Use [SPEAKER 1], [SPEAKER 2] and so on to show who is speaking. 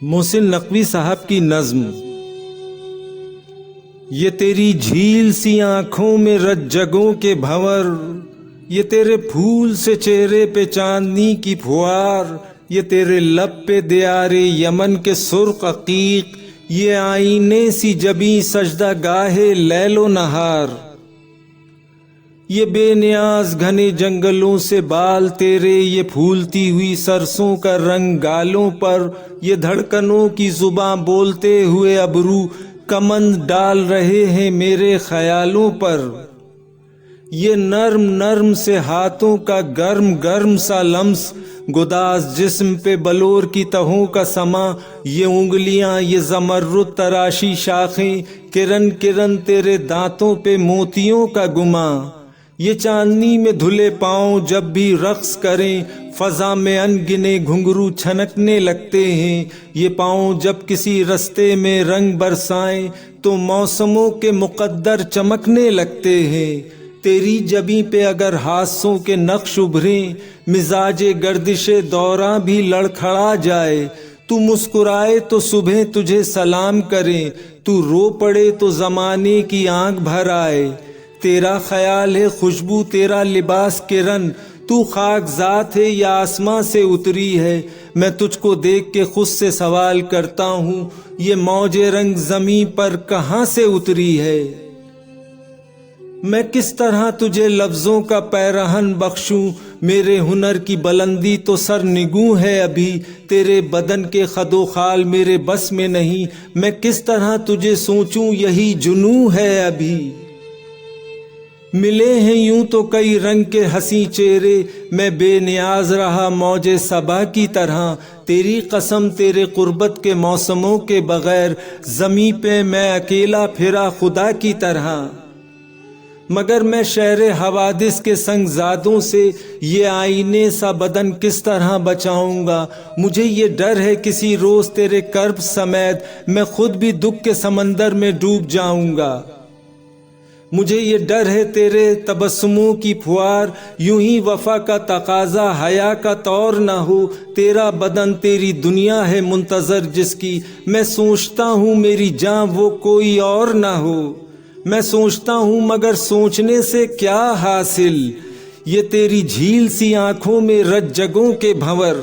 [SPEAKER 1] मोहसिन नकवी साहब की नज्म। ये तेरी झील सी आंखों में रज्जगों के भंवर, ये तेरे फूल से चेहरे पे चांदनी की फुहार, ये तेरे लब पे दियारे यमन के सुर्ख अकीक, ये आईने सी जबी सजदा गाहे लैलो नहार। ये बेनियाज घने जंगलों से बाल तेरे, ये फूलती हुई सरसों का रंग गालों पर, ये धड़कनों की जुबां बोलते हुए अबरू कमंद डाल रहे हैं मेरे ख्यालों पर। ये नर्म नर्म से हाथों का गर्म गर्म सा लम्स, गुदास जिस्म पे बलोर की तहों का समा, ये उंगलियां ये ज़मर्रुद तराशी शाखें, किरण किरण तेरे दांतों पे मोतियों का गुमा। ये चांदनी में धुले पाँव जब भी रक्स करें, फजा में अनगिने घुंघरू छनकने लगते हैं। ये पाँव जब किसी रस्ते में रंग बरसाएं तो मौसमों के मुकद्दर चमकने लगते हैं। तेरी जबी पे अगर हाथों के नक्श उभरें, मिजाजे गर्दिशे दौरा भी लड़खड़ा जाए। तू मुस्कुराए तो सुबह तुझे सलाम करें, तू रो पड़े तो जमाने की आंख भर आए। तेरा ख्याल है खुशबू, तेरा लिबास किरण, तू खाकजात है या आसमां से उतरी है। मैं तुझको देख के खुद से सवाल करता हूँ, ये मौजे रंग जमीन पर कहाँ से उतरी है। मैं किस तरह तुझे लफ्जों का पैरहन बख्शूं, मेरे हुनर की बुलंदी तो सर निगू है अभी। तेरे बदन के खदोखाल मेरे बस में नहीं, मैं किस तरह तुझे सोचूं यही जुनू है अभी। मिले हैं यूं तो कई रंग के हंसी चेहरे, मैं बेनियाज रहा मौजे सबा की तरह। तेरी कसम तेरे कुर्बत के मौसमों के बगैर, ज़मीं पे मैं अकेला फिरा खुदा की तरह। मगर मैं शहर हवादिस के संगजादों से ये आईने सा बदन किस तरह बचाऊंगा। मुझे ये डर है किसी रोज तेरे कर्ब समेत मैं खुद भी दुख के समंदर में डूब जाऊंगा। मुझे ये डर है तेरे तबस्सुमों की फुहार, यूं ही वफा का तकाजा हया का तौर ना हो। तेरा बदन तेरी दुनिया है मुंतजर जिसकी, मैं सोचता हूँ मेरी जान वो कोई और ना हो। मैं सोचता हूँ मगर सोचने से क्या हासिल, ये तेरी झील सी आंखों में रज्जगों के भंवर।